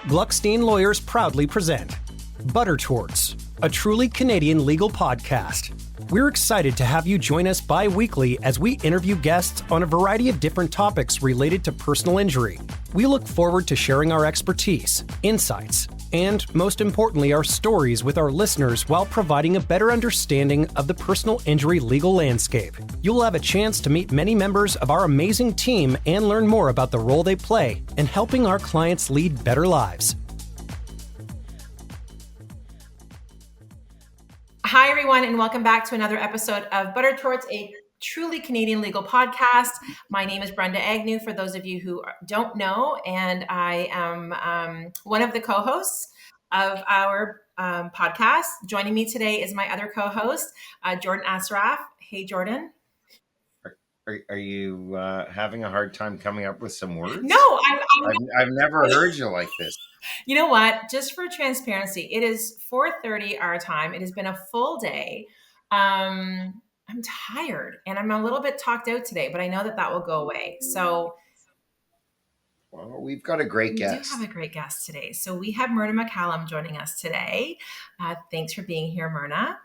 Gluckstein Lawyers proudly present Butter Torts, a truly Canadian legal podcast. We're excited to have you join us bi-weekly as we interview guests on a variety of different topics related to personal injury. We look forward to sharing our expertise, insights, and most importantly, our stories with our listeners while providing a better understanding of the personal injury legal landscape. You'll have a chance to meet many members of our amazing team and learn more about the role they play in helping our clients lead better lives. Hi, everyone, and welcome back to another episode of Butter Torts, a truly Canadian legal podcast. My name is Brenda Agnew, for those of you who don't know, and I am one of the co-hosts of our podcast. Joining me today is my other co-host, Jordan Assaraf. Hey, Jordan. Are you having a hard time coming up with some words? No, I've never heard you like this. You know what? Just for transparency, it is 4:30 our time. It has been a full day. I'm tired and I'm a little bit talked out today, but I know that will go away. So, well, we've got a great guest. We do have a great guest today. So we have Myrna McCallum joining us today. Thanks for being here, Myrna.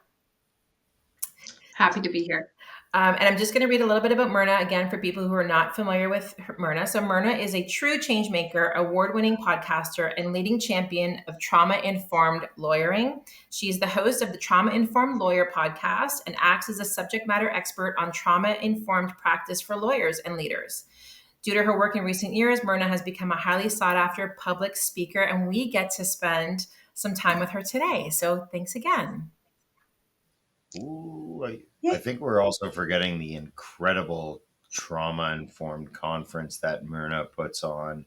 Happy to be here. And I'm just going to read a little bit about Myrna again for people who are not familiar with Myrna. So Myrna is a true change maker, award-winning podcaster, and leading champion of trauma-informed lawyering. She's the host of the Trauma-Informed Lawyer podcast and acts as a subject matter expert on trauma-informed practice for lawyers and leaders. Due to her work in recent years, Myrna has become a highly sought-after public speaker, and we get to spend some time with her today. So thanks again. Ooh, I think we're also forgetting the incredible trauma-informed conference that Myrna puts on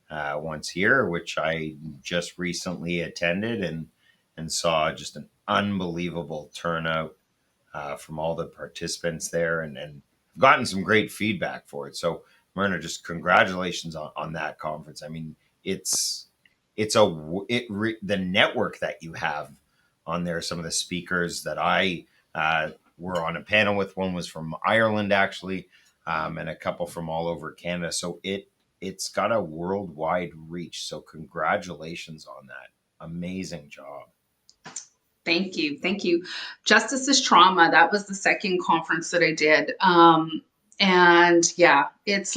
once a year, which I just recently attended and saw just an unbelievable turnout from all the participants there, and gotten some great feedback for it. So Myrna, just congratulations on that conference. I mean, the network that you have on there. Some of the speakers that I were on a panel with, one was from Ireland actually, and a couple from all over Canada. So it's got a worldwide reach. So congratulations on that. Amazing job. Thank you. Justice is Trauma. That was the second conference that I did. And yeah, it's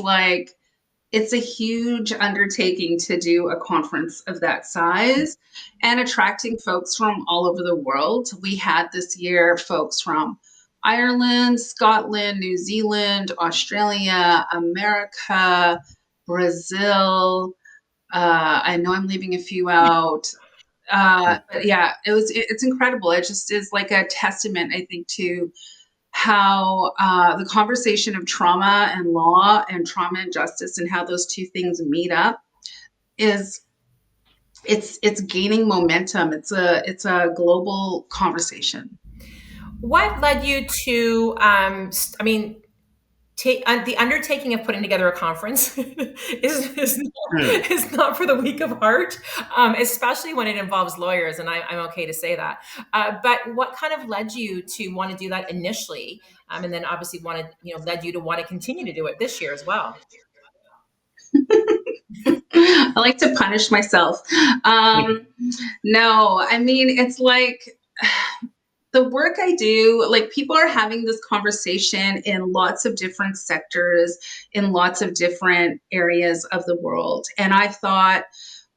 a huge undertaking to do a conference of that size and attracting folks from all over the world. We had this year folks from Ireland, Scotland, New Zealand, Australia, America, Brazil. I know I'm leaving a few out. But yeah, it's incredible. It just is like a testament, I think, to how the conversation of trauma and law and trauma and justice and how those two things meet up it's gaining momentum. It's a global conversation. What led you to, the undertaking of putting together a conference is not for the weak of heart, especially when it involves lawyers, and I'm okay to say that. But what kind of led you to want to do that initially, and then obviously led you to want to continue to do it this year as well? I like to punish myself. No, I mean, it's like the work I do, like people are having this conversation in lots of different sectors, in lots of different areas of the world. And I thought,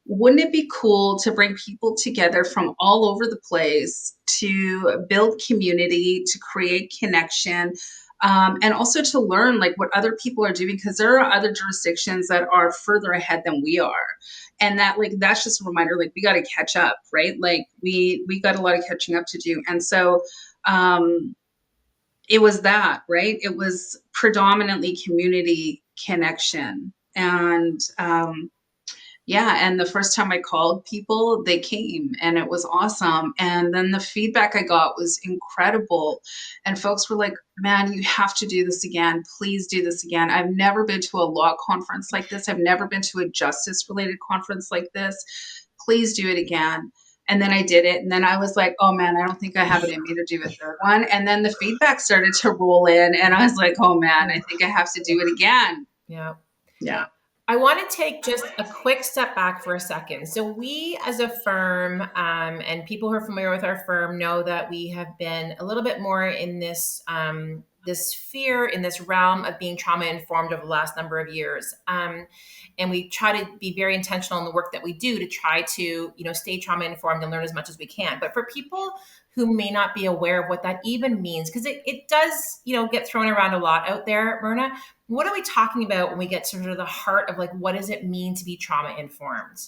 wouldn't it be cool to bring people together from all over the place to build community, to create connection, and also to learn like what other people are doing, because there are other jurisdictions that are further ahead than we are. And that's just a reminder, like we got to catch up, right? Like we got a lot of catching up to do. And so it was that, right? It was predominantly community connection. And and the first time I called people, they came and it was awesome. And then the feedback I got was incredible. And folks were like, man, you have to do this again. Please do this again. I've never been to a law conference like this. I've never been to a justice related conference like this. Please do it again. And then I did it. And then I was like, oh man, I don't think I have it in me to do a third one. And then the feedback started to roll in and I was like, oh man, I think I have to do it again. Yeah. Yeah. I want to take just a quick step back for a second. So we as a firm, and people who are familiar with our firm know that we have been a little bit more in this this sphere, in this realm of being trauma informed over the last number of years. And we try to be very intentional in the work that we do to try to, stay trauma informed and learn as much as we can. But for people who may not be aware of what that even means, because it does, get thrown around a lot out there, Myrna, what are we talking about when we get to sort of the heart of like, what does it mean to be trauma informed?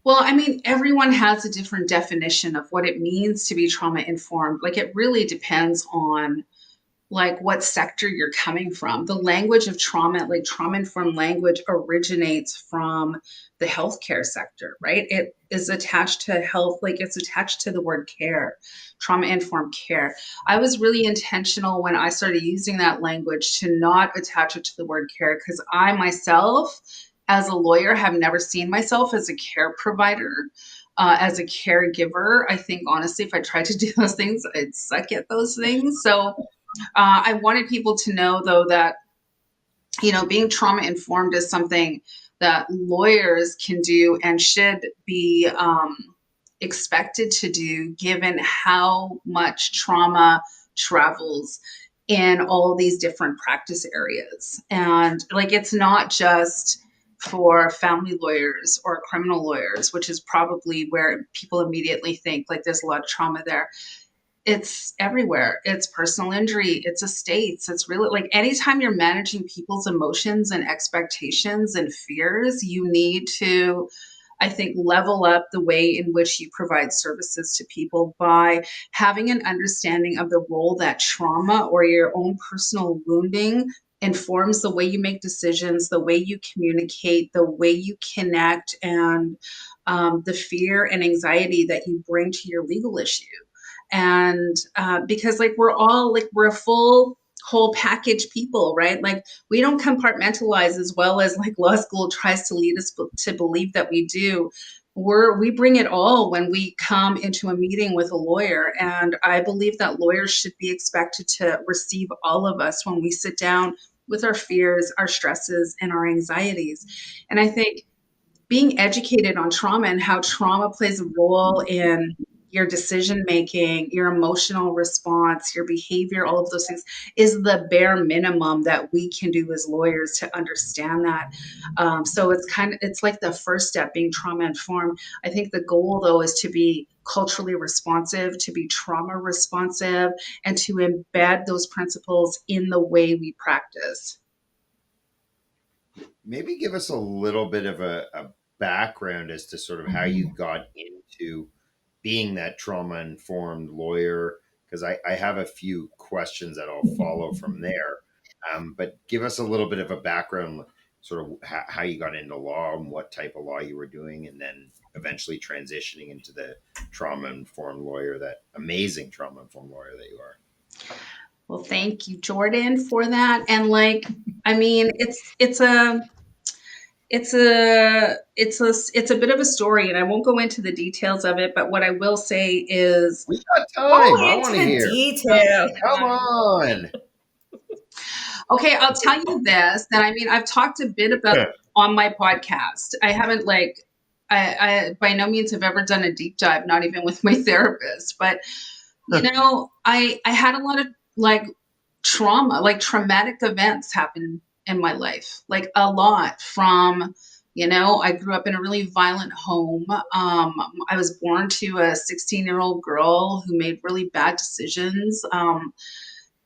Well, I mean, everyone has a different definition of what it means to be trauma informed. Like, it really depends on like what sector you're coming from. The language of trauma, like trauma informed language, originates from the healthcare sector, right? It is attached to health, like it's attached to the word care, trauma informed care. I was really intentional when I started using that language to not attach it to the word care, because I myself, as a lawyer, have never seen myself as a care provider. As a caregiver, I think honestly, if I tried to do those things, I'd suck at those things. So I wanted people to know, though, that, being trauma informed is something that lawyers can do and should be expected to do, given how much trauma travels in all these different practice areas. And like, it's not just for family lawyers or criminal lawyers, which is probably where people immediately think like there's a lot of trauma there. It's everywhere. It's personal injury. It's estates. It's really like anytime you're managing people's emotions and expectations and fears, you need to, I think, level up the way in which you provide services to people by having an understanding of the role that trauma or your own personal wounding informs the way you make decisions, the way you communicate, the way you connect, and the fear and anxiety that you bring to your legal issue. And because like we're a full whole package people, right? Like, we don't compartmentalize as well as like law school tries to lead us to believe that we do. We bring it all when we come into a meeting with a lawyer. And I believe that lawyers should be expected to receive all of us when we sit down with our fears, our stresses, and our anxieties. And I think being educated on trauma and how trauma plays a role in your decision making, your emotional response, your behavior, all of those things is the bare minimum that we can do as lawyers to understand that. So it's like the first step, being trauma informed. I think the goal, though, is to be culturally responsive, to be trauma responsive, and to embed those principles in the way we practice. Maybe give us a little bit of a background as to sort of how you got into being that trauma informed lawyer, because I have a few questions that I'll follow from there. But give us a little bit of a background, sort of how you got into law and what type of law you were doing, and then eventually transitioning into the trauma informed lawyer, that amazing trauma informed lawyer that you are. Well, thank you, Jordan, for that. And like, I mean, it's a bit of a story, and I won't go into the details of it, but what I will say is, We got Go time. I want to into hear. detail. Come on. okay, I'll tell you this, that I mean, I've talked a bit about on my podcast. I haven't like, I by no means have ever done a deep dive, not even with my therapist, but I had a lot of like trauma, like traumatic events happen in my life, like a lot from, I grew up in a really violent home. I was born to a 16-year-old girl who made really bad decisions,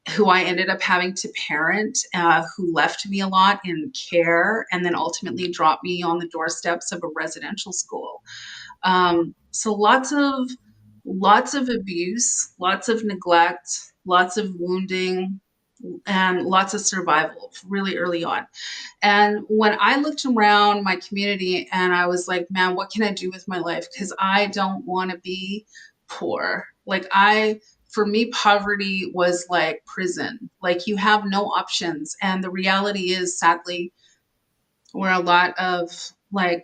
who I ended up having to parent, who left me a lot in care, and then ultimately dropped me on the doorsteps of a residential school. So lots of abuse, lots of neglect, lots of wounding, and lots of survival really early on. And when I looked around my community and I was like, man, what can I do with my life? Because I don't want to be poor. For me, poverty was like prison. Like, you have no options. And the reality is, sadly, where a lot of my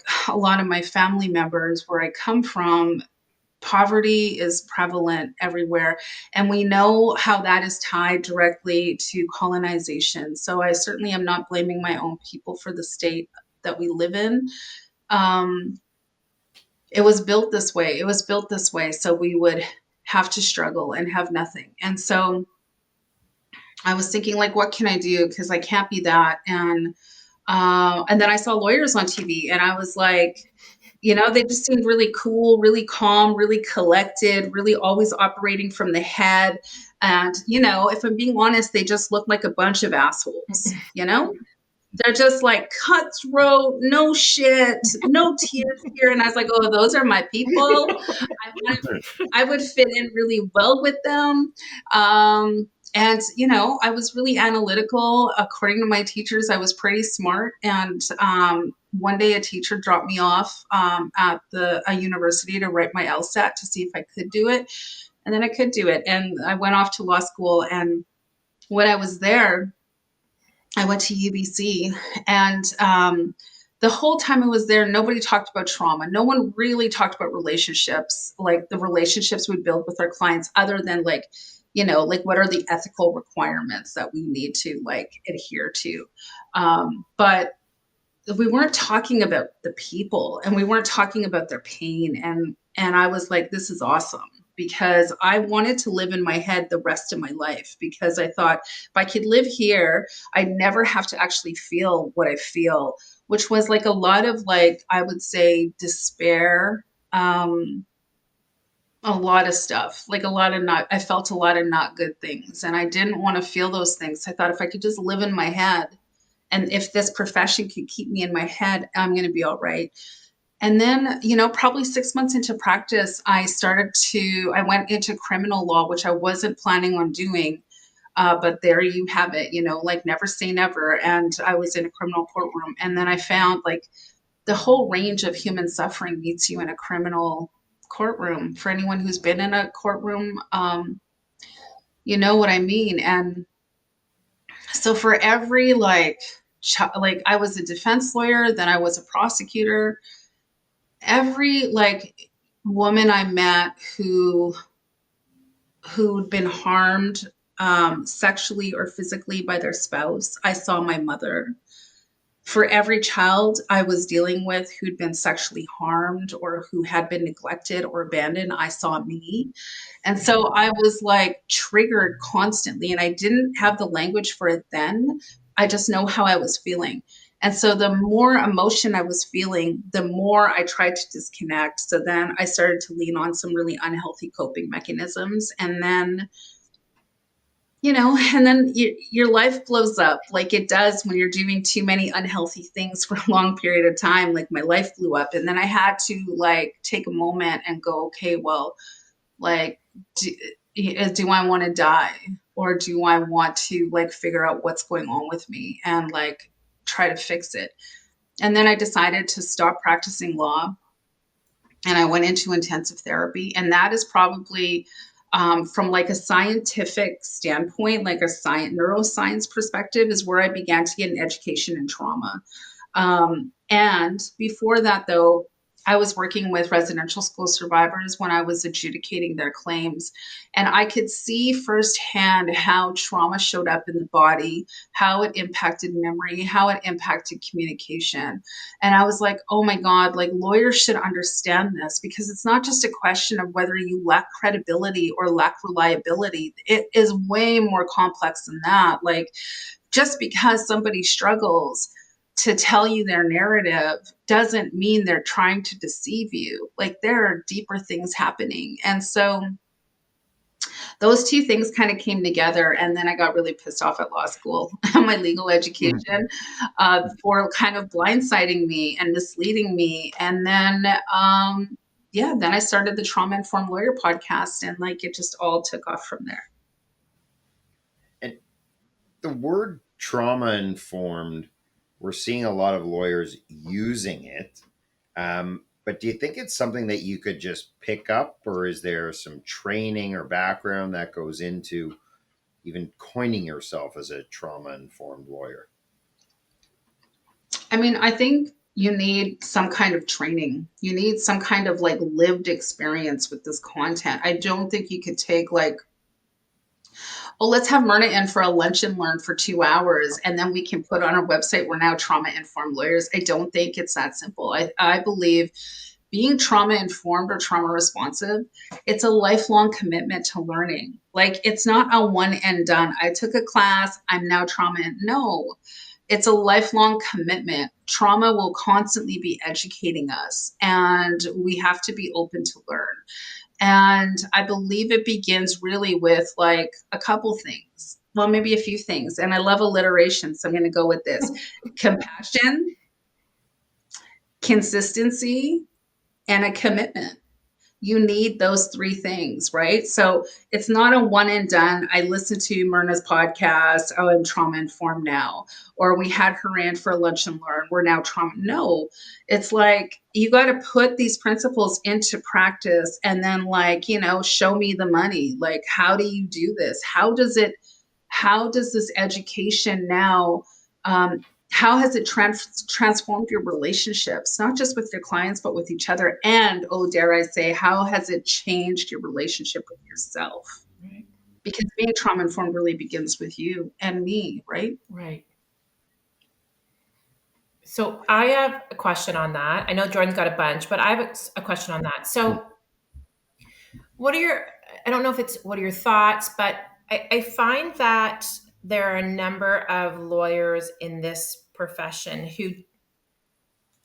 family members, where I come from, poverty is prevalent everywhere. And we know how that is tied directly to colonization. So I certainly am not blaming my own people for the state that we live in. It was built this way. It was built this way. So we would have to struggle and have nothing. And so I was thinking, like, what can I do? Because I can't be that. And then I saw lawyers on TV, and I was like, they just seemed really cool, really calm, really collected, really always operating from the head. And, if I'm being honest, they just look like a bunch of assholes, They're just like cutthroat, no shit, no tears here. And I was like, oh, those are my people. I would fit in really well with them. And, I was really analytical. According to my teachers, I was pretty smart. And one day a teacher dropped me off at a university to write my LSAT to see if I could do it. And then I could do it. And I went off to law school. And when I was there, I went to UBC, and the whole time I was there, nobody talked about trauma. No one really talked about relationships, like the relationships we build with our clients, other than like what are the ethical requirements that we need to like adhere to. But we weren't talking about the people, and we weren't talking about their pain. And I was like, this is awesome, because I wanted to live in my head the rest of my life, because I thought if I could live here, I'd never have to actually feel what I feel, which was like a lot of like, I would say despair, a lot of stuff, like I felt a lot of not good things, and I didn't want to feel those things. I thought if I could just live in my head, and if this profession could keep me in my head, I'm going to be all right. And then, probably 6 months into practice, I went into criminal law, which I wasn't planning on doing. But there you have it, like never say never. And I was in a criminal courtroom. And then I found like the whole range of human suffering meets you in a criminal courtroom. For anyone who's been in a courtroom, you know what I mean. And so for every like I was a defense lawyer, then I was a prosecutor. Every like woman I met who'd been harmed sexually or physically by their spouse, I saw my mother. For every child I was dealing with who'd been sexually harmed or who had been neglected or abandoned, I saw me. And so I was like triggered constantly, and I didn't have the language for it then. I just know how I was feeling. And so the more emotion I was feeling, the more I tried to disconnect. So then I started to lean on some really unhealthy coping mechanisms. And then, your life blows up like it does when you're doing too many unhealthy things for a long period of time. Like my life blew up. And then I had to like take a moment and go, okay, well, like, do I want to die, or do I want to like figure out what's going on with me and like try to fix it? And then I decided to stop practicing law, and I went into intensive therapy. And that is probably from like a scientific standpoint, like a neuroscience perspective, is where I began to get an education in trauma. And before that, though, I was working with residential school survivors when I was adjudicating their claims. And I could see firsthand how trauma showed up in the body, how it impacted memory, how it impacted communication. And I was like, oh my God, like lawyers should understand this, because it's not just a question of whether you lack credibility or lack reliability. It is way more complex than that. Like, just because somebody struggles to tell you their narrative doesn't mean they're trying to deceive you. Like, there are deeper things happening. And so those two things kind of came together. And then I got really pissed off at law school, my legal education, for kind of blindsiding me and misleading me. And then, then I started the Trauma Informed Lawyer podcast, and like it just all took off from there. And the word trauma informed, we're seeing a lot of lawyers using it. But do you think it's something that you could just pick up, or is there some training or background that goes into even coining yourself as a trauma informed lawyer? I mean, I think you need some kind of training. You need some kind of like lived experience with this content. I don't think you could take like, oh, let's have Myrna in for a lunch and learn for 2 hours, and then we can put on our website, we're now trauma informed lawyers. I don't think it's that simple. I believe being trauma informed or trauma responsive, it's a lifelong commitment to learning. Like, it's not a one and done. I took a class, I'm now trauma. No, it's a lifelong commitment. Trauma will constantly be educating us, and we have to be open to learn. And I believe it begins really with like a couple things. Well, maybe a few things. And I love alliteration, so I'm going to go with this: compassion, consistency, and a commitment. You need those three things, right? So it's not a one and done. I listened to Myrna's podcast. Oh, I'm trauma informed now. Or we had her in for lunch and learn. We're now trauma. No, it's like you got to put these principles into practice and then, like, show me the money. Like, how do you do this? How does this education now, how has it transformed your relationships, not just with your clients, but with each other? And, oh, dare I say, how has it changed your relationship with yourself? Right. Because being trauma-informed really begins with you and me, right? Right. So I have a question on that. I know Jordan's got a bunch, but I have a question on that. So I don't know if it's what are your thoughts, but I find that there are a number of lawyers in this profession who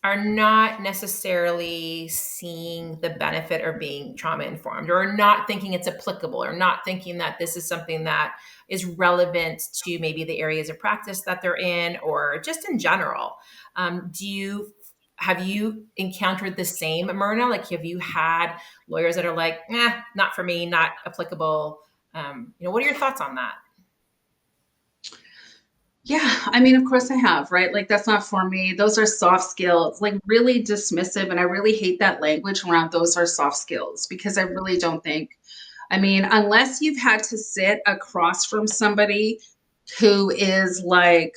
are not necessarily seeing the benefit or being trauma informed, or not thinking it's applicable, or not thinking that this is something that is relevant to maybe the areas of practice that they're in, or just in general. Have you encountered the same, Myrna? Like, have you had lawyers that are like, not for me, not applicable? What are your thoughts on that? Yeah, I mean, of course I have, right? Like, that's not for me. Those are soft skills, like really dismissive. And I really hate that language around those are soft skills, because I really don't think, I mean, unless you've had to sit across from somebody who is like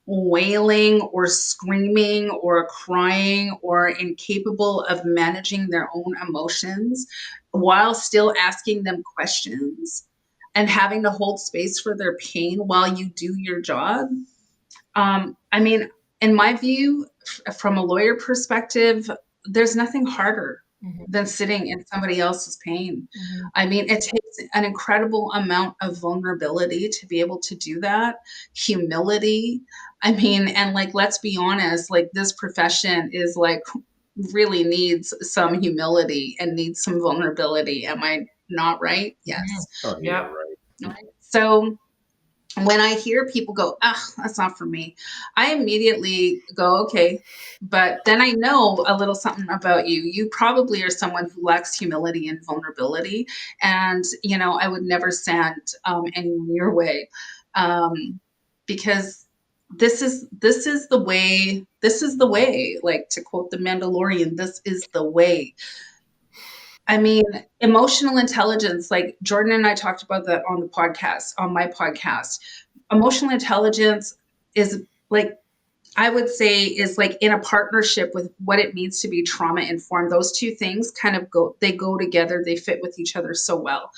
wailing or screaming or crying or incapable of managing their own emotions while still asking them questions and having to hold space for their pain while you do your job. I mean, in my view, from a lawyer perspective, there's nothing harder than sitting in somebody else's pain. Mm-hmm. I mean, it takes an incredible amount of vulnerability to be able to do that, humility. I mean, and like, let's be honest, like, this profession is like really needs some humility and needs some vulnerability. Am I not right? Yes. Oh, Yeah. right. So when I hear people go, that's not for me, I immediately go, okay. But then I know a little something about you. You probably are someone who lacks humility and vulnerability. And, I would never send anyone your way, because this is the way. This is the way, like, to quote the Mandalorian, this is the way. I mean, emotional intelligence, like Jordan and I talked about that on my podcast. Emotional intelligence is like, I would say, is like in a partnership with what it means to be trauma informed. Those two things kind of go together. They fit with each other so well.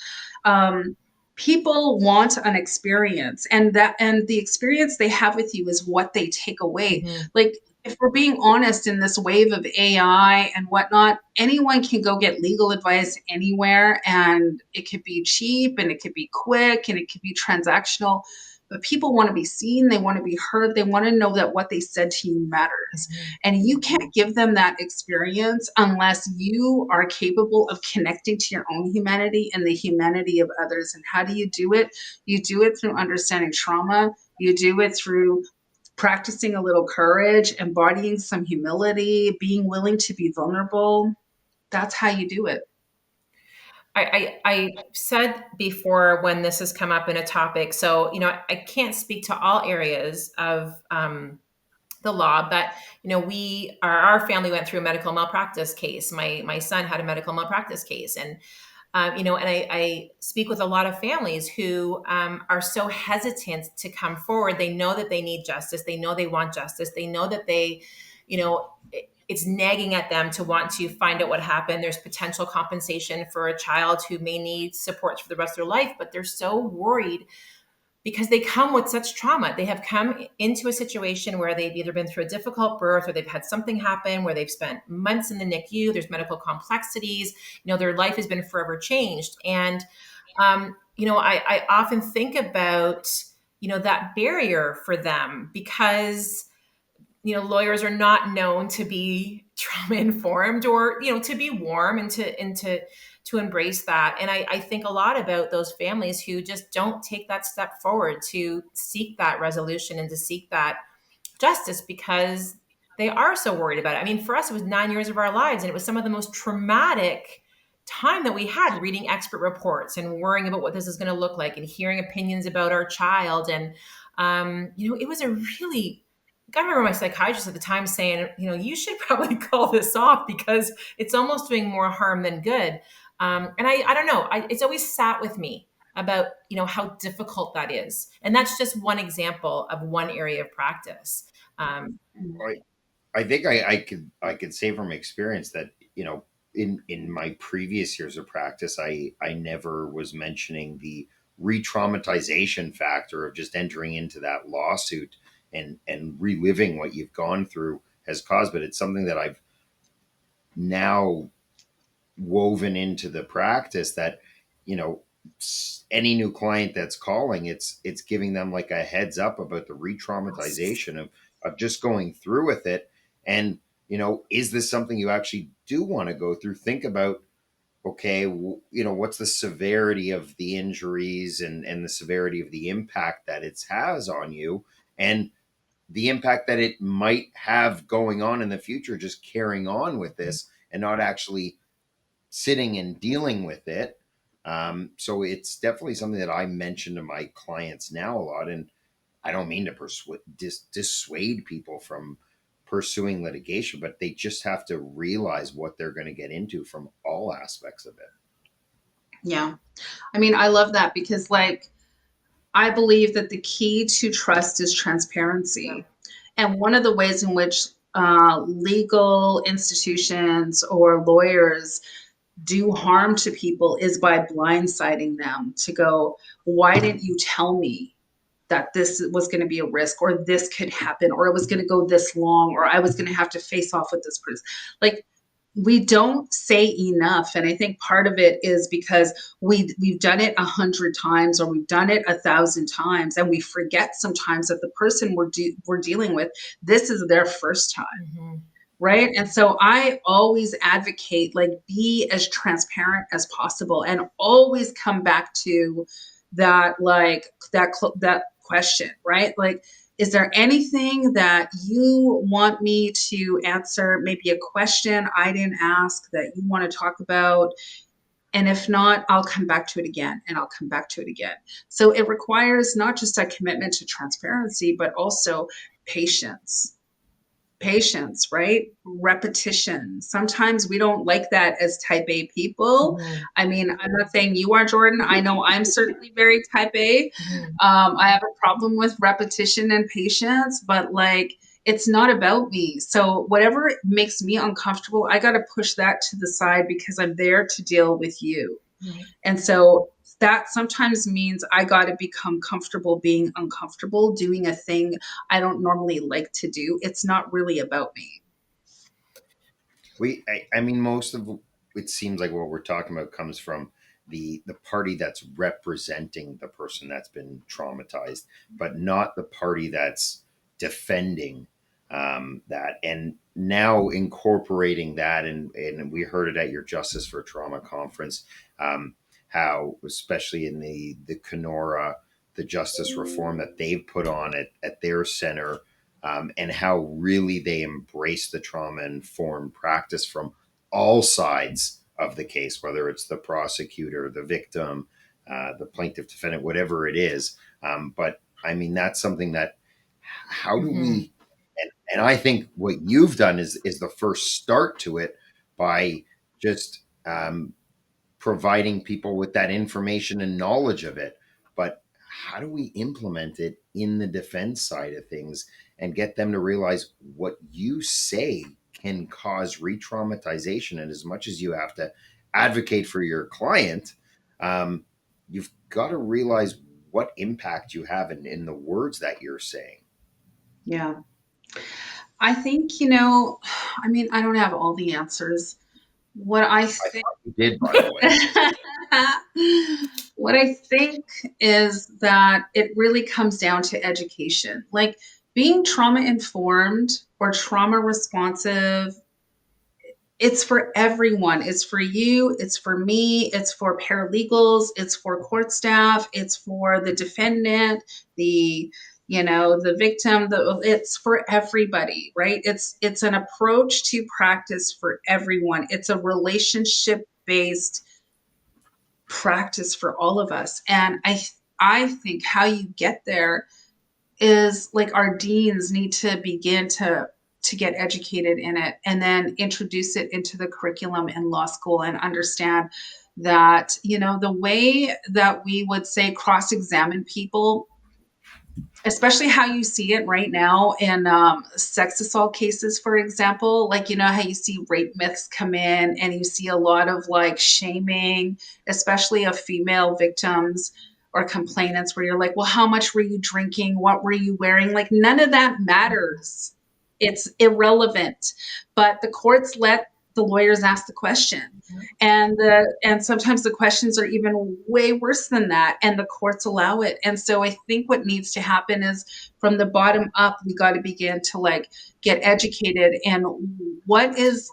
People want an experience, and the experience they have with you is what they take away. Mm-hmm. Like, if we're being honest, in this wave of AI and whatnot, anyone can go get legal advice anywhere, and it could be cheap and it could be quick and it could be transactional. But people want to be seen, they want to be heard, they want to know that what they said to you matters. Mm-hmm. And you can't give them that experience unless you are capable of connecting to your own humanity and the humanity of others. And how do you do it? You do it through understanding trauma. You do it through practicing a little courage, embodying some humility, being willing to be vulnerable. That's how you do it. I said before, when this has come up in a topic, so, I can't speak to all areas of the law, but, our family went through a medical malpractice case. My son had a medical malpractice case. And, and I speak with a lot of families who are so hesitant to come forward. They know that they need justice. They know they want justice. They know that they it's nagging at them to want to find out what happened. There's potential compensation for a child who may need support for the rest of their life, but they're so worried because they come with such trauma. They have come into a situation where they've either been through a difficult birth or they've had something happen where they've spent months in the NICU. There's medical complexities. Their life has been forever changed. And, I often think about, that barrier for them because, lawyers are not known to be trauma informed or, to be warm and to embrace that. And I think a lot about those families who just don't take that step forward to seek that resolution and to seek that justice because they are so worried about it. I mean, for us, it was 9 years of our lives, and it was some of the most traumatic time that we had reading expert reports and worrying about what this is going to look like and hearing opinions about our child. And, it was a really, I remember my psychiatrist at the time saying, you should probably call this off because it's almost doing more harm than good. And I don't know, it's always sat with me about, how difficult that is. And that's just one example of one area of practice. I think I could say from experience that, in my previous years of practice, I never was mentioning the re-traumatization factor of just entering into that lawsuit and reliving what you've gone through has caused, but it's something that I've now woven into the practice that, any new client that's calling, it's giving them like a heads up about the re-traumatization of just going through with it. And, is this something you actually do want to go through? Think about, okay, what's the severity of the injuries and the severity of the impact that it has on you and the impact that it might have going on in the future, just carrying on with this and not actually sitting and dealing with it. So it's definitely something that I mention to my clients now a lot. And I don't mean to dissuade people from pursuing litigation, but they just have to realize what they're going to get into from all aspects of it. Yeah. I mean, I love that because I believe that the key to trust is transparency. Yeah. And one of the ways in which legal institutions or lawyers do harm to people is by blindsiding them to go, why didn't you tell me that this was going to be a risk or this could happen or it was going to go this long or I was going to have to face off with this person? We don't say enough. And I think part of it is because we've done it 100 times or we've done it 1,000 times. And we forget sometimes that the person we're dealing with, this is their first time. Mm-hmm. Right. And so I always advocate, be as transparent as possible and always come back to that, that question, right? Is there anything that you want me to answer? Maybe a question I didn't ask that you want to talk about? And if not, I'll come back to it again and I'll come back to it again. So it requires not just a commitment to transparency, but also patience, right? Repetition. Sometimes we don't like that as type A people. Mm-hmm. I mean, I'm not saying you are, Jordan. I know I'm certainly very type A. Mm-hmm. I have a problem with repetition and patience, but it's not about me. So whatever makes me uncomfortable, I got to push that to the side because I'm there to deal with you. Mm-hmm. And so that sometimes means I got to become comfortable being uncomfortable, doing a thing I don't normally like to do. It's not really about me. I mean, most of it seems like what we're talking about comes from the party that's representing the person that's been traumatized, but not the party that's defending that. And now incorporating that, and we heard it at your Justice for Trauma conference, how, especially in the Kenora, the justice reform that they've put on at their center, and how really they embrace the trauma-informed practice from all sides of the case, whether it's the prosecutor, the victim, the plaintiff, defendant, whatever it is. But I mean, that's something that, how do we, and I think what you've done is the first start to it by just providing people with that information and knowledge of it. But how do we implement it in the defense side of things and get them to realize what you say can cause re-traumatization? And as much as you have to advocate for your client, you've got to realize what impact you have in the words that you're saying. Yeah. I think, I mean, I don't have all the answers. What I I think, thought you did, by the way. what I think is that it really comes down to education. Like being trauma informed or trauma responsive, it's for everyone. It's for you, it's for me, it's for paralegals, it's for court staff, it's for the defendant, the victim, it's for everybody, right? It's an approach to practice for everyone. It's a relationship based practice for all of us. And I think how you get there is like our deans need to begin to get educated in it and then introduce it into the curriculum in law school and understand that the way that we would say cross-examine people, especially how you see it right now in sex assault cases, for example, like how you see rape myths come in and you see a lot of like shaming, especially of female victims or complainants, where you're like, well, how much were you drinking? What were you wearing? Like none of that matters. It's irrelevant. But the courts let the lawyers ask the question. And sometimes the questions are even way worse than that, and the courts allow it. And so I think what needs to happen is from the bottom up, we got to begin to like get educated in what is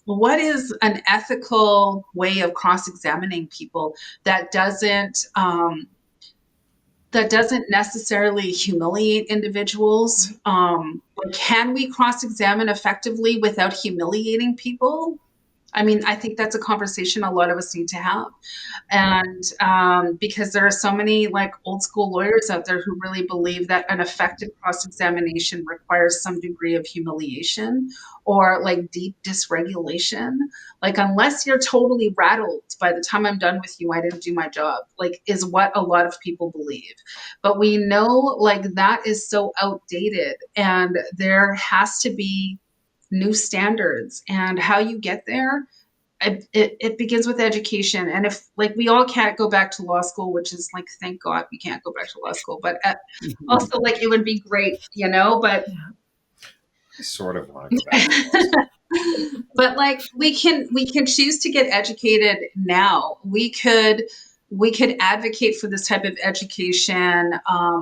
an ethical way of cross-examining people that doesn't necessarily humiliate individuals. Can we cross-examine effectively without humiliating people? I mean, I think that's a conversation a lot of us need to have. And because there are so many like old school lawyers out there who really believe that an effective cross-examination requires some degree of humiliation or like deep dysregulation. Like, unless you're totally rattled by the time I'm done with you, I didn't do my job, like, is what a lot of people believe. But we know like that is so outdated, and there has to be new standards. And how you get there, it begins with education. And if like we all can't go back to law school, which is like, thank God we can't go back to law school, but also like it would be great, but I sort of want to go back to law school. but like we can choose to get educated now. We could advocate for this type of education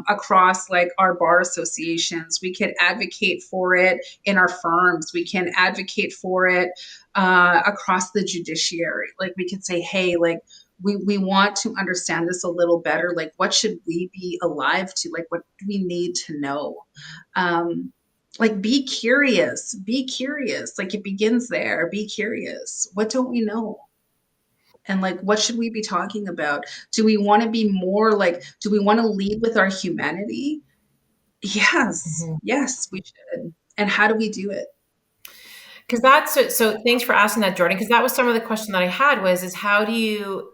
across like our bar associations. We could advocate for it in our firms. We can advocate for it across the judiciary. Like we could say, hey, like we want to understand this a little better. Like what should we be alive to? Like what do we need to know? Like be curious. Like it begins there. Be curious. What don't we know? And like, what should we be talking about? Do we want to be more like, do we want to lead with our humanity? Yes. Yes, we should. And how do we do it? Because so thanks for asking that, Jordan, because that was some of the question that I had is how do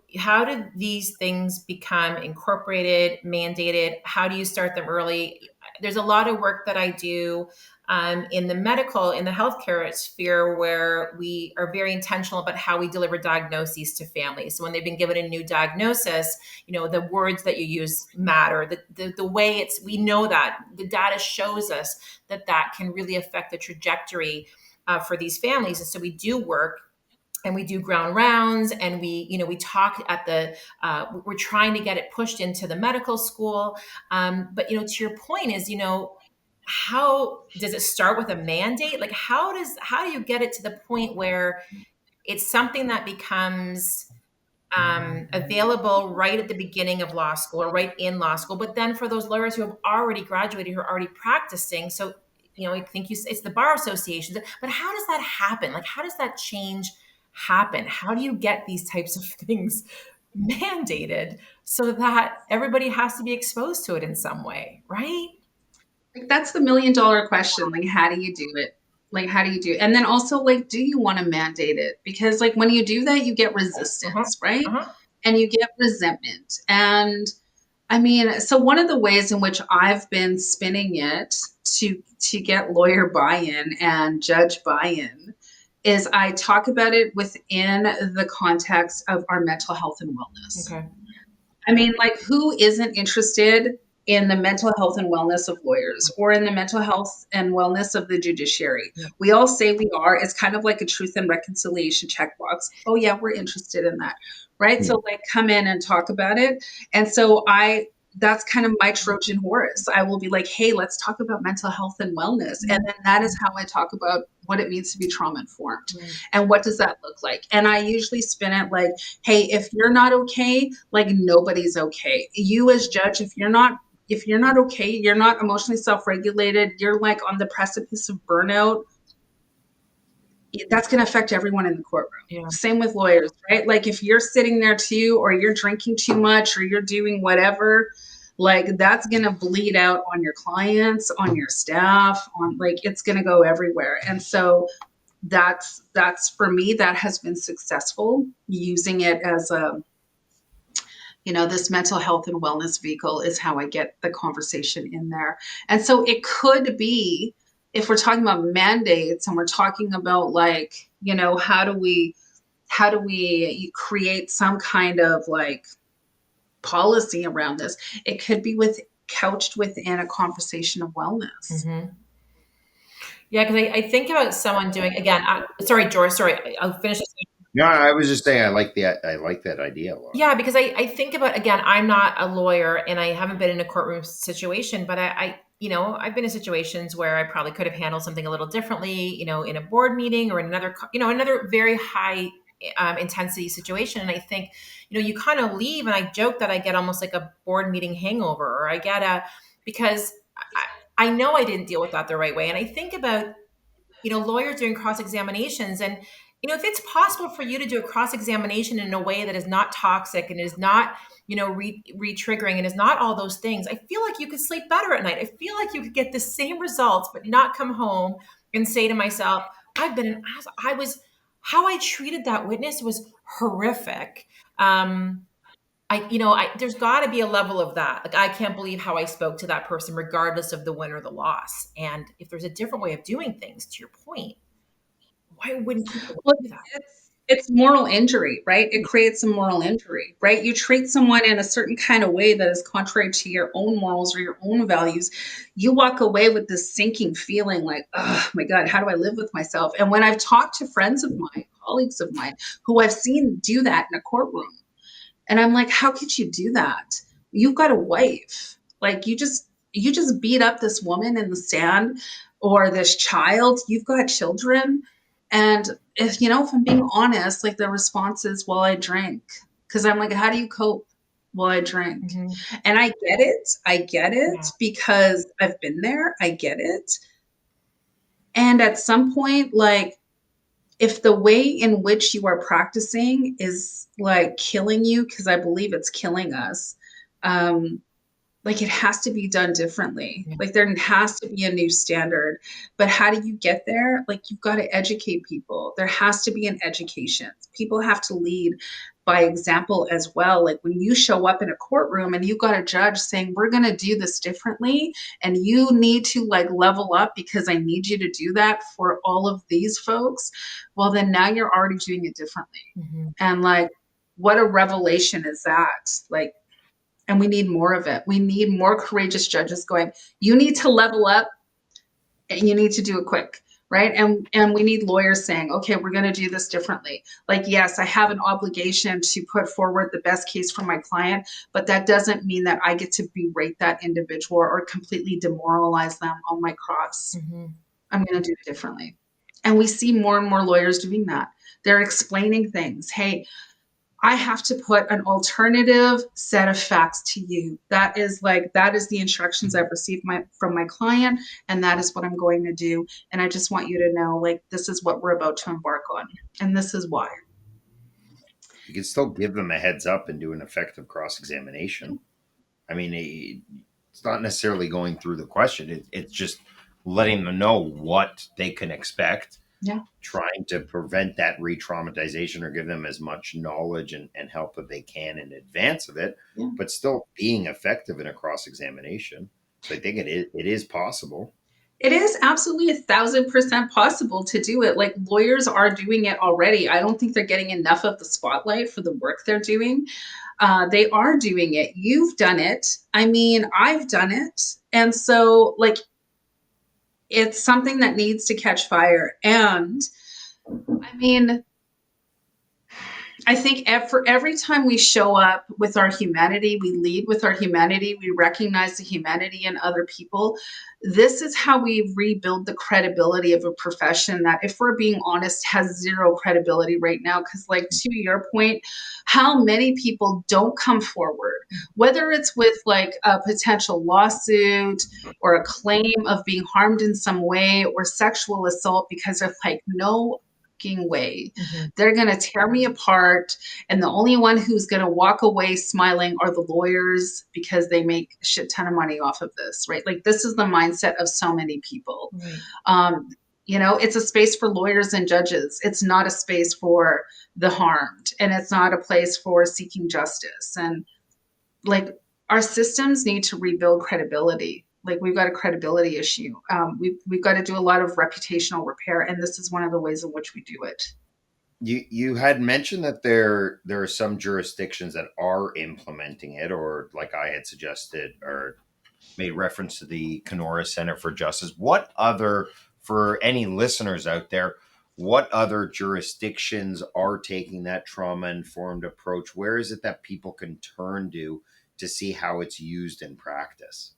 these things become incorporated, mandated? How do you start them early? There's a lot of work that I do in the healthcare sphere, where we are very intentional about how we deliver diagnoses to families. So when they've been given a new diagnosis, the words that you use matter. The way we know that the data shows us that can really affect the trajectory for these families. And so we do work and we do ground rounds, and we talk at we're trying to get it pushed into the medical school. But to your point is, how does it start with a mandate? Like how do you get it to the point where it's something that becomes available right at the beginning of law school or right in law school, but then for those lawyers who have already graduated, who are already practicing, so I think it's the bar associations, but how does that happen? Like how does that change happen? How do you get these types of things mandated so that everybody has to be exposed to it in some way, right? Like that's the $1 million question. Like, how do you do it? Like, how do you do it? And then also, like, do you want to mandate it? Because like when you do that, you get resistance, right? And you get resentment. And I mean, so one of the ways in which I've been spinning it to get lawyer buy-in and judge buy-in is I talk about it within the context of our mental health and wellness. Okay. I mean, like, who isn't interested in the mental health and wellness of lawyers or in the mental health and wellness of the judiciary? Yeah. We all say we are. It's kind of like a truth and reconciliation checkbox. Oh, yeah, we're interested in that. Right. So, like, come in and talk about it. And so, that's kind of my Trojan horse. I will be like, hey, let's talk about mental health and wellness. And then that is how I talk about what it means to be trauma informed. Right. And what does that look like? And I usually spin it like, hey, if you're not okay, like, nobody's okay. You as judge, if you're not okay, you're not emotionally self-regulated, you're like on the precipice of burnout, that's going to affect everyone in the courtroom. Yeah. Same with lawyers, right? Like, if you're sitting there too, or you're drinking too much, or you're doing whatever, like, that's going to bleed out on your clients, on your staff, on, like, it's going to go everywhere. And so that's for me, that has been successful, using it as a, this mental health and wellness vehicle is how I get the conversation in there. And so it could be, if we're talking about mandates and we're talking about, like, how do we create some kind of, like, policy around this? It could be couched within a conversation of wellness. Mm-hmm. Yeah, because I think about someone doing, again, sorry, George, sorry, I'll finish this. No, I was just saying I like that idea a lot. Yeah, because I think about, again, I'm not a lawyer and I haven't been in a courtroom situation, but I've been in situations where I probably could have handled something a little differently, in a board meeting or in another very high intensity situation. And I think, you kind of leave, and I joke that I get almost like a board meeting hangover, or I get because I know I didn't deal with that the right way. And I think about, lawyers doing cross-examinations, and, if it's possible for you to do a cross-examination in a way that is not toxic and is not, re-triggering and is not all those things, I feel like you could sleep better at night. I feel like you could get the same results, but not come home and say to myself, I've been an ass. How I treated that witness was horrific. There's got to be a level of that. Like, I can't believe how I spoke to that person, regardless of the win or the loss. And if there's a different way of doing things, to your point, why wouldn't people do that? It's moral injury, right? It creates a moral injury, right? You treat someone in a certain kind of way that is contrary to your own morals or your own values. You walk away with this sinking feeling like, oh my God, how do I live with myself? And when I've talked to friends of mine, colleagues of mine, who I've seen do that in a courtroom, and I'm like, how could you do that? You've got a wife. Like, you just beat up this woman in the sand, or this child. You've got children. And if I'm being honest, like, the response is, well, I drink. Because I'm like, how do you cope? Well, I drink. Mm-hmm. And I get it. Yeah. Because I've been there. I get it. And at some point, like, if the way in which you are practicing is, like, killing you, because I believe it's killing us, like, it has to be done differently. Yeah. Like, there has to be a new standard. But how do you get there? Like, you've got to educate people. There has to be an education. People have to lead by example as well. Like, when you show up in a courtroom and you've got a judge saying, we're going to do this differently, and you need to, like, level up because I need you to do that for all of these folks, well, then now you're already doing it differently. Mm-hmm. And, like, what a revelation is that? Like, and we need more of it. We need more courageous judges going, you need to level up and you need to do it quick, right? And we need lawyers saying, okay, we're going to do this differently. Like, yes, I have an obligation to put forward the best case for my client, but that doesn't mean that I get to berate that individual or completely demoralize them on my cross. Mm-hmm. I'm going to do it differently. And we see more and more lawyers doing that. They're explaining things. Hey, I have to put an alternative set of facts to you. That is the instructions I've received from my client, and that is what I'm going to do. And I just want you to know, like, this is what we're about to embark on, and this is why. You can still give them a heads up and do an effective cross-examination. I mean, it's not necessarily going through the question. It's just letting them know what they can expect, Yeah. trying to prevent that re-traumatization or give them as much knowledge and help that they can in advance of it, Yeah. but still being effective in a cross-examination. So I think it is possible. It is absolutely 1,000% possible to do it. Like lawyers are doing it already. I don't think they're getting enough of the spotlight for the work they're doing. They are doing it. You've done it. I mean, I've done it. And so, like, it's something that needs to catch fire. And I mean, I think every time we show up with our humanity, we lead with our humanity, we recognize the humanity in other people. This is how we rebuild the credibility of a profession that, if we're being honest, has zero credibility right now. Because, like, to your point, how many people don't come forward, whether it's with like a potential lawsuit or a claim of being harmed in some way or sexual assault, because they're like, no way. They're going to tear me apart. And the only one who's going to walk away smiling are the lawyers because they make a shit ton of money off of this, right? Like, this is the mindset of so many people. Right. It's a space for lawyers and judges. It's not a space for the harmed, and it's not a place for seeking justice. And like, our systems need to rebuild credibility. Like, we've got a credibility issue. We've got to do a lot of reputational repair, and this is one of the ways in which we do it. You had mentioned that there are some jurisdictions that are implementing it, or like I had suggested or made reference to the Kenora Center for Justice. What other, for any listeners out there, what other jurisdictions are taking that trauma-informed approach? Where is it that people can turn to see how it's used in practice?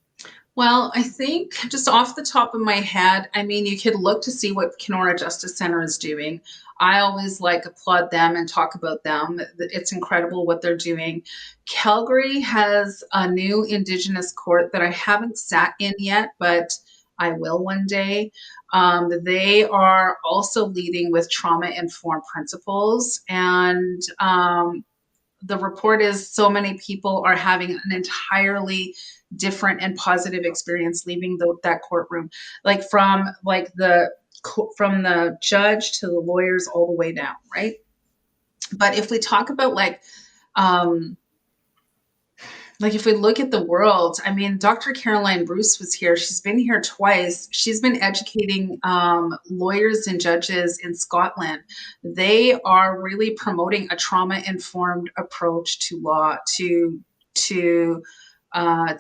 Well, I think just off the top of my head, I mean, you could look to see what Kenora Justice Center is doing. I always applaud them and talk about them. It's incredible what they're doing. Calgary has a new Indigenous court that I haven't sat in yet, but I will one day. They are also leading with trauma-informed principles. And the report is so many people are having an entirely different and positive experience leaving that courtroom, from the judge to the lawyers all the way down, right? But if we talk about if we look at the world, I mean, Dr. Caroline Bruce was here. She's been here twice. She's been educating lawyers and judges in Scotland. They are really promoting a trauma-informed approach to law, to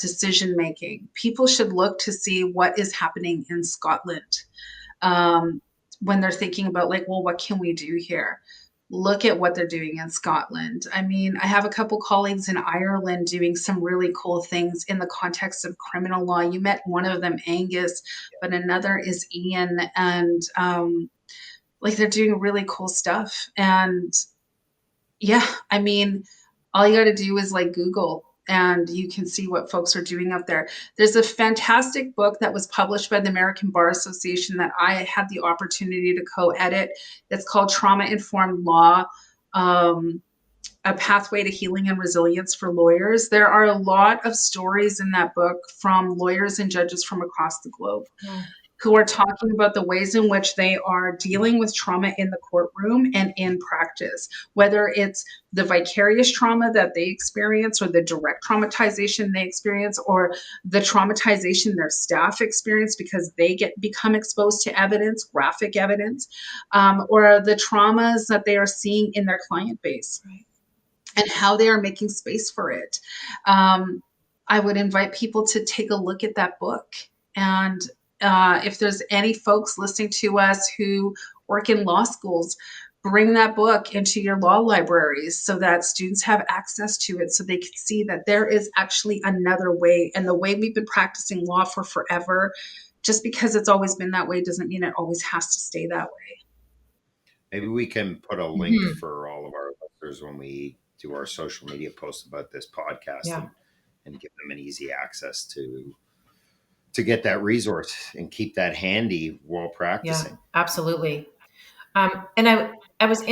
decision making. People should look to see what is happening in Scotland when they're thinking about what can we do here? Look at what they're doing in Scotland. I mean, I have a couple colleagues in Ireland doing some really cool things in the context of criminal law. You met one of them, Angus, but another is Ian. And they're doing really cool stuff. And yeah, I mean, all you got to do is Google, and you can see what folks are doing up there. There's a fantastic book that was published by the American Bar Association that I had the opportunity to co-edit. It's called Trauma Informed Law, A Pathway to Healing and Resilience for Lawyers. There are a lot of stories in that book from lawyers and judges from across the globe. Yeah. Who are talking about the ways in which they are dealing with trauma in the courtroom and in practice, whether it's the vicarious trauma that they experience or the direct traumatization they experience or the traumatization their staff experience because they become exposed to evidence, graphic evidence, or the traumas that they are seeing in their client base. Right. And how they are making space for it. I would invite people to take a look at that book. And if there's any folks listening to us who work in law schools, bring that book into your law libraries so that students have access to it, so they can see that there is actually another way. And the way we've been practicing law for forever, just because it's always been that way doesn't mean it always has to stay that way. Maybe we can put a link for all of our listeners when we do our social media posts about this podcast, and give them an easy access to get that resource and keep that handy while practicing. Yeah, absolutely. And I was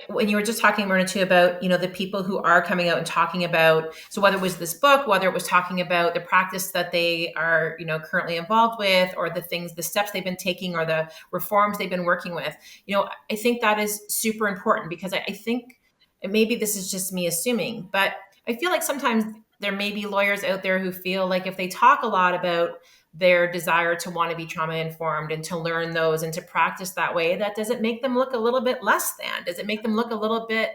when you were just talking, Myrna, too, about, the people who are coming out and talking about, so whether it was this book, whether it was talking about the practice that they are, currently involved with, or the steps they've been taking, or the reforms they've been working with, I think that is super important, because I think, and maybe this is just me assuming, but I feel like sometimes there may be lawyers out there who feel like if they talk a lot about their desire to want to be trauma informed and to learn those and to practice that way, that does it make them look a little bit less than? Does it make them look a little bit,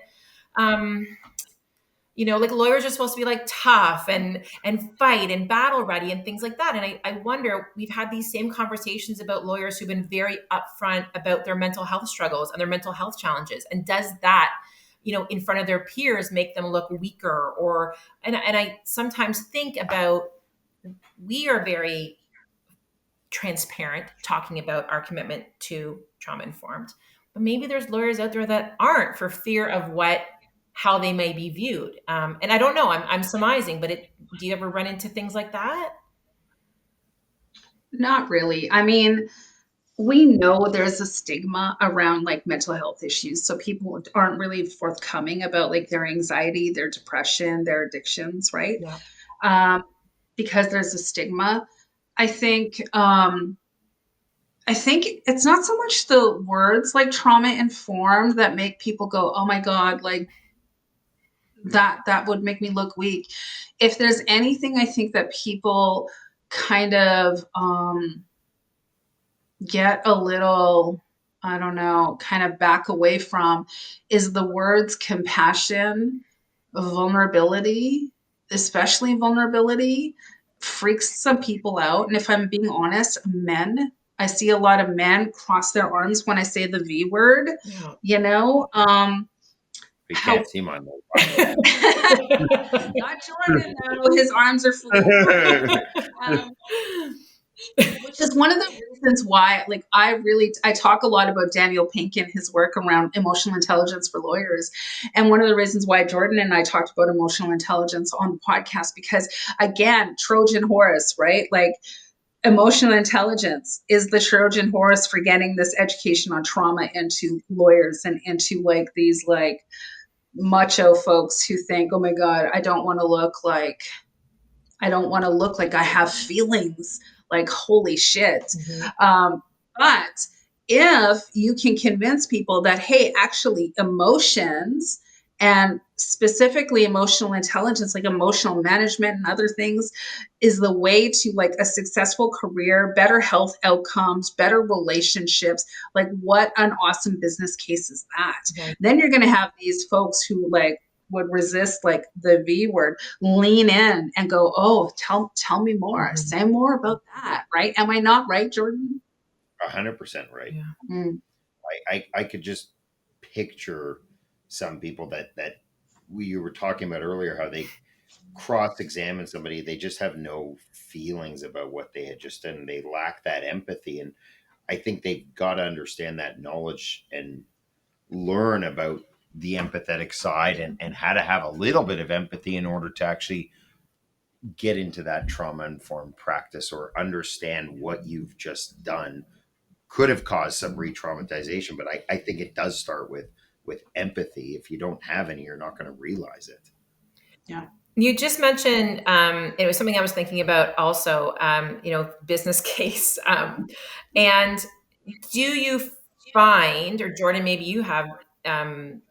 like lawyers are supposed to be like tough and fight and battle ready and things like that? And I wonder, we've had these same conversations about lawyers who've been very upfront about their mental health struggles and their mental health challenges. And does that, in front of their peers, make them look weaker? And I sometimes think about, we are very transparent talking about our commitment to trauma informed, but maybe there's lawyers out there that aren't, for fear of how they may be viewed. And I don't know, I'm surmising, but do you ever run into things like that? Not really. I mean, we know there's a stigma around like mental health issues. So people aren't really forthcoming about like their anxiety, their depression, their addictions, right? Yeah. Because there's a stigma. I think it's not so much the words like trauma informed that make people go, oh my God, like that would make me look weak. If there's anything, I think that people kind of get a little, I don't know, kind of back away from, is the words compassion, vulnerability, especially vulnerability, freaks some people out. And if I'm being honest, I see a lot of men cross their arms when I say the V word, Yeah. You can't see mine. Not Jordan, though. His arms are full. Which is one of the reasons why, like, I talk a lot about Daniel Pink and his work around emotional intelligence for lawyers. And one of the reasons why Jordan and I talked about emotional intelligence on the podcast, because again, Trojan horse, right? Like, emotional intelligence is the Trojan horse for getting this education on trauma into lawyers and into like these like macho folks who think, oh my God, I don't want to look like I have feelings. Like, holy shit. Mm-hmm. But if you can convince people that, hey, actually emotions, and specifically emotional intelligence, like emotional management and other things, is the way to like a successful career, better health outcomes, better relationships, like what an awesome business case is that? Right. Then you're going to have these folks who like would resist like the V word, lean in and go, oh, tell me more, Mm-hmm. say more about that. Right? Am I not right, Jordan? 100% right. Yeah. Mm. I could just picture some people that you were talking about earlier, how they cross-examine somebody. They just have no feelings about what they had just done. They lack that empathy. And I think they've got to understand that knowledge and learn about the empathetic side and how to have a little bit of empathy in order to actually get into that trauma-informed practice, or understand what you've just done could have caused some re-traumatization. But I think it does start with empathy. If you don't have any, you're not going to realize it. Yeah. You just mentioned, it was something I was thinking about also, business case. And do you find, or Jordan, maybe you have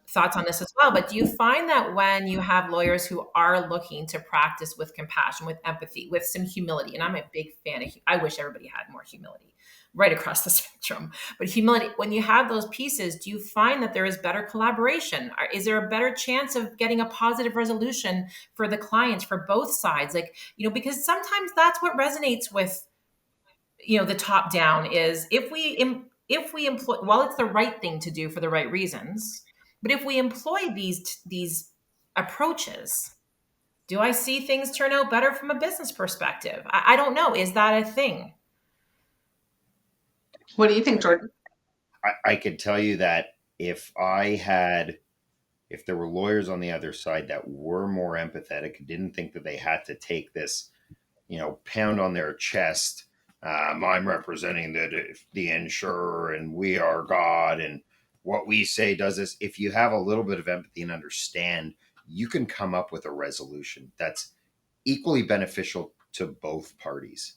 thoughts on this as well, but do you find that when you have lawyers who are looking to practice with compassion, with empathy, with some humility, and I'm a big fan of, I wish everybody had more humility right across the spectrum, but humility, when you have those pieces, do you find that there is better collaboration? Is there a better chance of getting a positive resolution for the clients, for both sides? Like, because sometimes that's what resonates with, the top down, is if we employ, well, it's the right thing to do for the right reasons, but if we employ these approaches, do I see things turn out better from a business perspective? I don't know. Is that a thing? What do you think, Jordan? I could tell you that if there were lawyers on the other side that were more empathetic, didn't think that they had to take this, pound on their chest, I'm representing the insurer and we are God, and what we say does is, if you have a little bit of empathy and understand, you can come up with a resolution that's equally beneficial to both parties.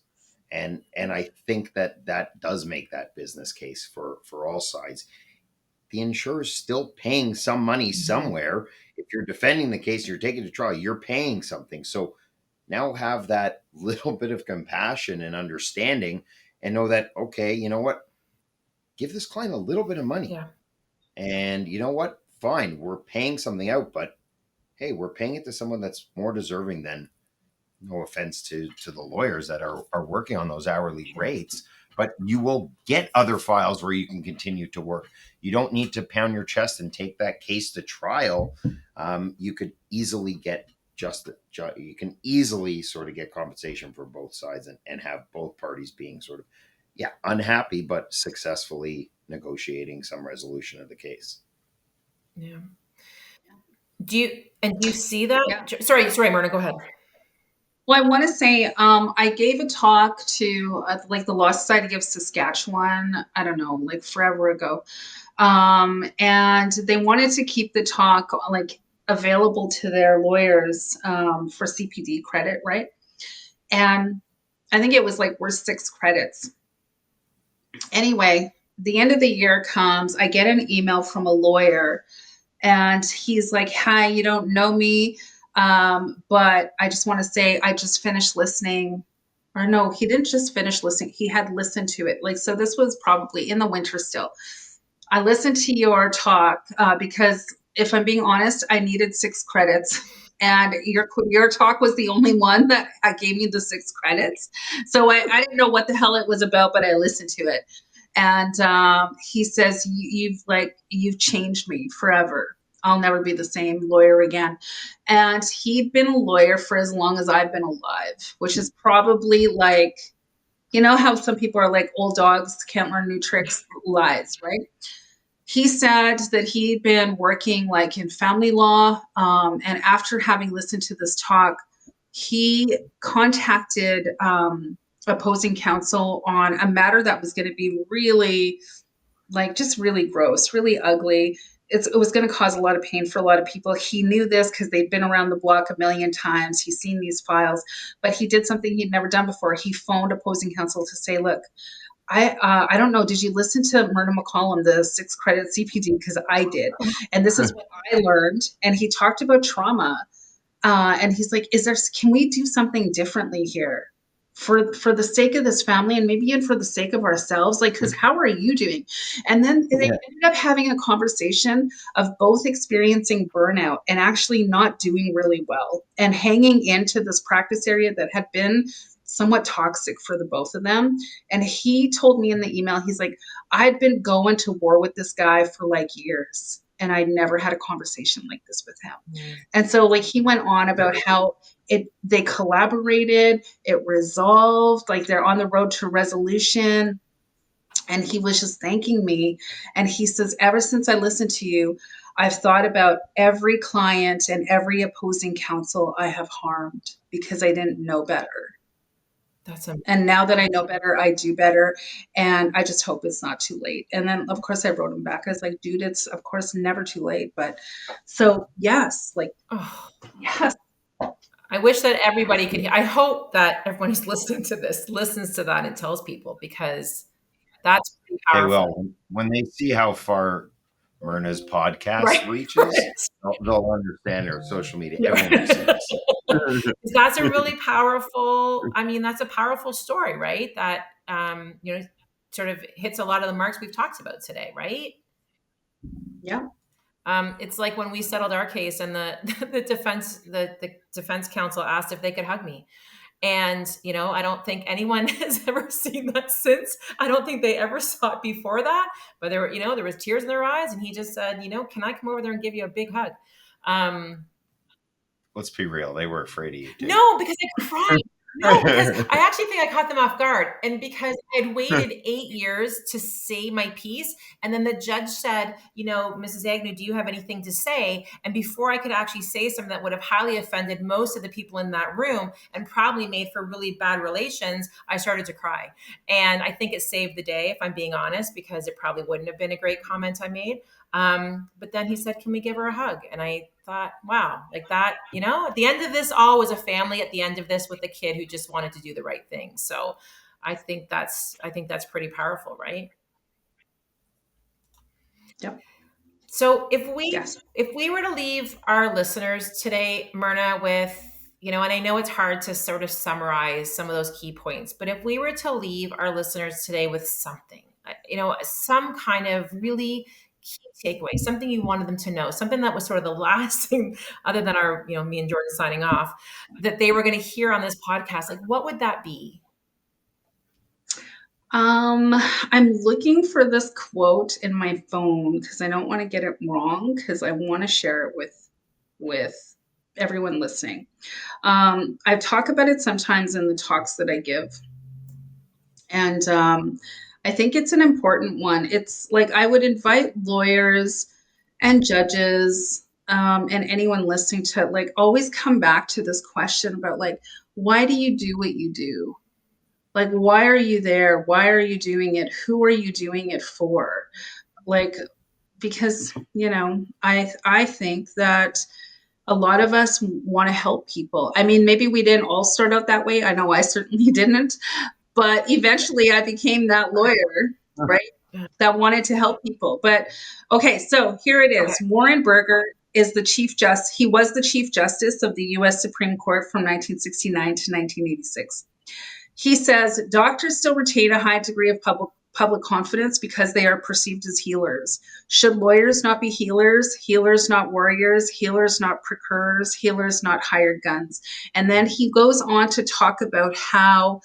And I think that does make that business case for all sides. The insurer's still paying some money somewhere. If you're defending the case, you're taking to trial, you're paying something. So now have that little bit of compassion and understanding, and know that, okay, you know what? Give this client a little bit of money. Yeah. And you know what? Fine, we're paying something out, but hey, we're paying it to someone that's more deserving than, no offense to the lawyers that are working on those hourly rates, but you will get other files where you can continue to work. You don't need to pound your chest and take that case to trial. You could easily get you can easily sort of get compensation for both sides, and have both parties being sort of, unhappy, but successfully negotiating some resolution of the case. Yeah. Do you see that? Yeah. Sorry, Myrna, go ahead. Well, I want to say I gave a talk to like the Law Society of Saskatchewan, I don't know, like forever ago. And they wanted to keep the talk like available to their lawyers for CPD credit, right? And I think it was like worth 6 credits. Anyway, the end of the year comes, I get an email from a lawyer, and he's like, "Hi, you don't know me, but I just want to say I just finished listening." Or no, he didn't just finish listening. He had listened to it. Like, so this was probably in the winter still. I listened to your talk because if I'm being honest, I needed 6 credits. And your talk was the only one that gave me the 6 credits. So I didn't know what the hell it was about, but I listened to it. And he says, you've changed me forever. I'll never be the same lawyer again. And he'd been a lawyer for as long as I've been alive, which is probably like, you know how some people are like, old dogs can't learn new tricks, lies, right? He said that he'd been working like in family law. And after having listened to this talk, he contacted opposing counsel on a matter that was going to be really, like, just really gross, really ugly. It was going to cause a lot of pain for a lot of people. He knew this because they'd been around the block a million times. He's seen these files, but he did something he'd never done before. He phoned opposing counsel to say, look, I don't know. Did you listen to Myrna McCallum, the 6 credit CPD? Because I did. And this is what I learned. And he talked about trauma. And he's like, can we do something differently here for the sake of this family, and maybe even for the sake of ourselves? Like, because how are you doing? And then they ended up having a conversation of both experiencing burnout and actually not doing really well and hanging into this practice area that had been somewhat toxic for the both of them. And he told me in the email, he's like, I'd been going to war with this guy for like years, and I never had a conversation like this with him. And so like he went on about how they collaborated, it resolved, like they're on the road to resolution. And he was just thanking me. And he says, ever since I listened to you, I've thought about every client and every opposing counsel I have harmed because I didn't know better. That's amazing. And now that I know better, I do better. And I just hope it's not too late. And then, of course, I wrote him back. I was like, dude, it's, of course, never too late. But so, yes, like, yes. I wish that everybody could. I hope that everyone who's listening to this listens to that and tells people, because that's pretty They powerful. will. When they see how far Myrna's podcast Right. reaches, they'll understand her social media. Everyone will see this. That's a really powerful, I mean, that's a powerful story, right? That, sort of hits a lot of the marks we've talked about today, right? Yeah. It's like when we settled our case and the defense counsel asked if they could hug me. And, I don't think anyone has ever seen that since. I don't think they ever saw it before that, but there was tears in their eyes, and he just said, can I come over there and give you a big hug? Let's be real. They were afraid of you too. No, because I cried. No, because I actually think I caught them off guard. And because I'd waited 8 years to say my piece. And then the judge said, Mrs. Agnew, do you have anything to say? And before I could actually say something that would have highly offended most of the people in that room and probably made for really bad relations, I started to cry. And I think it saved the day, if I'm being honest, because it probably wouldn't have been a great comment I made. But then he said, can we give her a hug? And I thought, wow, like that, at the end of this, all was a family at the end of this with a kid who just wanted to do the right thing. So I think that's pretty powerful, right? Yep. So if we were to leave our listeners today, Myrna, with, and I know it's hard to sort of summarize some of those key points, but if we were to leave our listeners today with something, some kind of really key takeaway, something you wanted them to know, something that was sort of the last thing other than our, me and Jordan signing off, that they were going to hear on this podcast, like what would that be? I'm looking for this quote in my phone because I don't want to get it wrong because I want to share it with everyone listening. I talk about it sometimes in the talks that I give. And I think it's an important one. It's like I would invite lawyers and judges and anyone listening to like always come back to this question about like, why do you do what you do? Like, why are you there? Why are you doing it? Who are you doing it for? Like, because, I think that a lot of us want to help people. I mean, maybe we didn't all start out that way. I know I certainly didn't. But eventually I became that lawyer, right? That wanted to help people. But okay, so here it is. Okay. Warren Burger is the Chief Justice. He was the Chief Justice of the U.S. Supreme Court from 1969 to 1986. He says, doctors still retain a high degree of public confidence because they are perceived as healers. Should lawyers not be healers? Healers not warriors? Healers not procurers? Healers not hired guns? And then he goes on to talk about how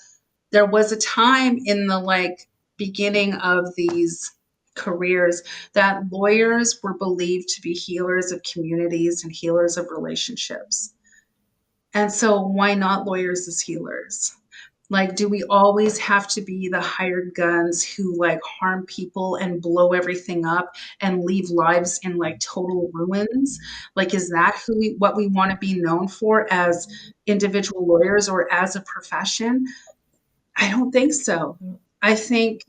there was a time in the beginning of these careers that lawyers were believed to be healers of communities and healers of relationships. And so why not lawyers as healers? Like, do we always have to be the hired guns who harm people and blow everything up and leave lives in total ruins? Is that what we want to be known for as individual lawyers or as a profession? I don't think so. I think,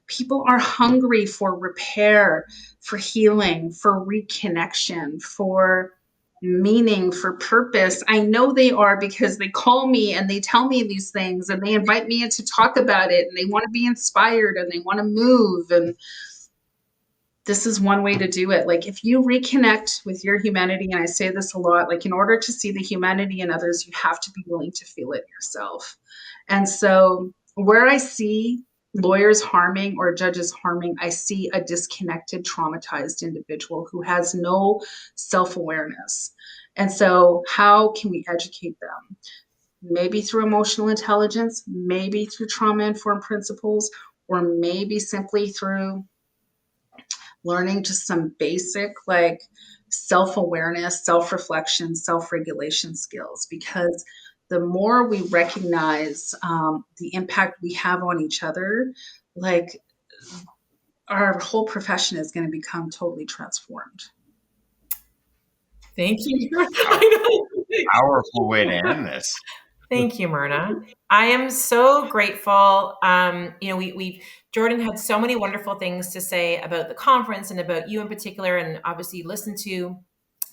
people are hungry for repair, for healing, for reconnection, for meaning, for purpose. I know they are because they call me and they tell me these things and they invite me in to talk about it and they want to be inspired and they want to move. And this is one way to do it. If you reconnect with your humanity, and I say this a lot, in order to see the humanity in others, you have to be willing to feel it yourself. And so where I see lawyers harming or judges harming, I see a disconnected, traumatized individual who has no self-awareness. And so how can we educate them? Maybe through emotional intelligence, maybe through trauma-informed principles, or maybe simply through learning just some basic self-awareness, self-reflection, self-regulation skills, because the more we recognize the impact we have on each other, our whole profession is going to become totally transformed. Thank you. Powerful way to end this. Thank you, Myrna. I am so grateful. Jordan had so many wonderful things to say about the conference and about you in particular, and obviously listened to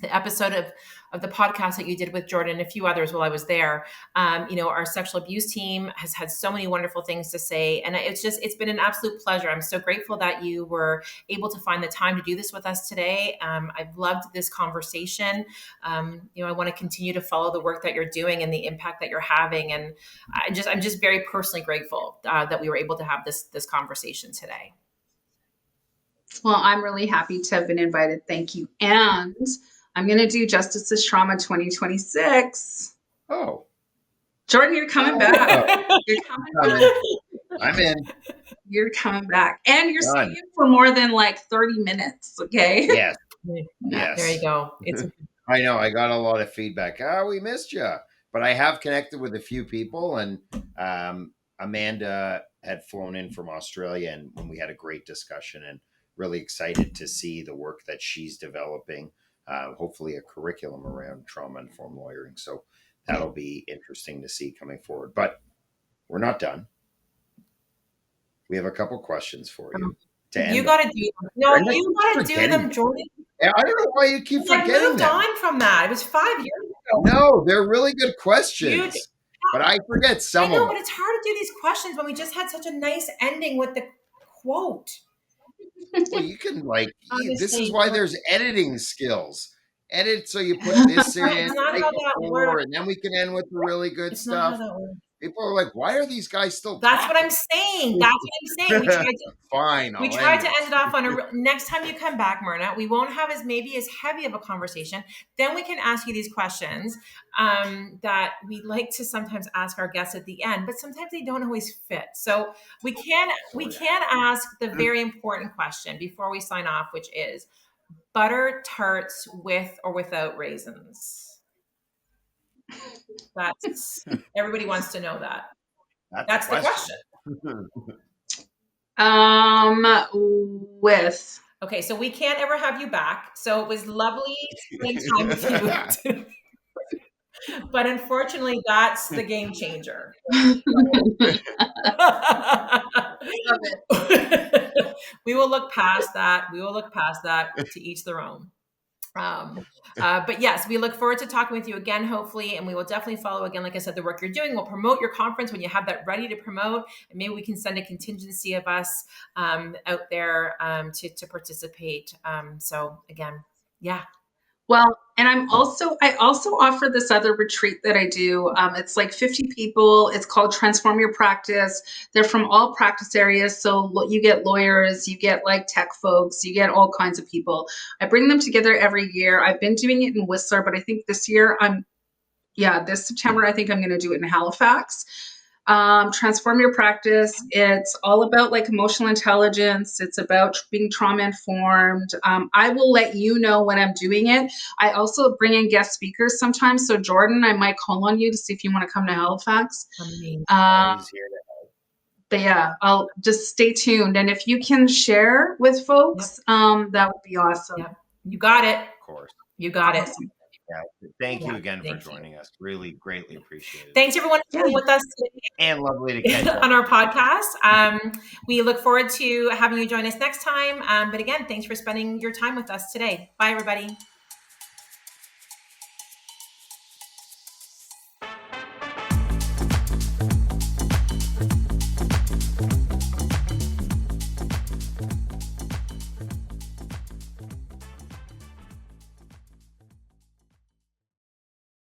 the episode of the podcast that you did with Jordan and a few others while I was there. Our sexual abuse team has had so many wonderful things to say. And it's been an absolute pleasure. I'm so grateful that you were able to find the time to do this with us today. I've loved this conversation. I want to continue to follow the work that you're doing and the impact that you're having. And I'm just very personally grateful that we were able to have this conversation today. Well, I'm really happy to have been invited. Thank you. And I'm going to do Justice's Trauma 2026. Oh. Jordan, you're coming back. You're coming back. I'm in. You're coming back. And you're staying for more than 30 minutes, okay? Yes. Yes. There you go. I know. I got a lot of feedback. We missed you. But I have connected with a few people, and Amanda had flown in from Australia, and we had a great discussion, and really excited to see the work that she's developing. Hopefully, a curriculum around trauma-informed lawyering. So that'll be interesting to see coming forward. But we're not done. We have a couple questions for you. You got to do them. No, Brenda, you got to do them, Jordan. I don't know why you keep forgetting I moved them. on from that. It was 5 years ago. No, they're really good questions. But I forget some of them. But it's hard to do these questions when we just had such a nice ending with the quote. Well, you can this is why there's editing skills. Edit so you put this in, it's not how that works. and then we can end with the really good stuff. People are like, why are these guys still That's talking? what I'm saying. That's what I'm saying. We tried to end it off on next time you come back, Myrna, we won't have as heavy of a conversation. Then we can ask you these questions that we like to sometimes ask our guests at the end, but sometimes they don't always fit. So we can ask the very important question before we sign off, which is butter tarts with or without raisins? That's everybody wants to know that. That's the question. With. Okay, so we can't ever have you back. So it was lovely spending time with you. But unfortunately, that's the game changer. We will look past that. To each their own. But yes, we look forward to talking with you again, hopefully, and we will definitely follow again, like I said, the work you're doing. We'll promote your conference when you have that ready to promote, and maybe we can send a contingency of us out there to participate. So again, yeah. Well, and I also offer this other retreat that I do. It's like 50 people. It's called Transform Your Practice. They're from all practice areas. So you get lawyers, you get like tech folks, you get all kinds of people. I bring them together every year. I've been doing it in Whistler, but I think this year this September, I think I'm going to do it in Halifax. Transform Your Practice. It's all about like emotional intelligence. It's about being trauma informed. I will let you know when I'm doing it. I also bring in guest speakers sometimes. So Jordan, I might call on you to see if you want to come to Halifax. Always here to help. But yeah, I'll just stay tuned. And if you can share with folks, that would be awesome. Yep. You got it. Of course. You got it. Yeah, thank you again for joining us. Really greatly appreciate it. Thanks everyone for being with us today. And lovely to catch up on our podcast. We look forward to having you join us next time. But again, thanks for spending your time with us today. Bye, everybody.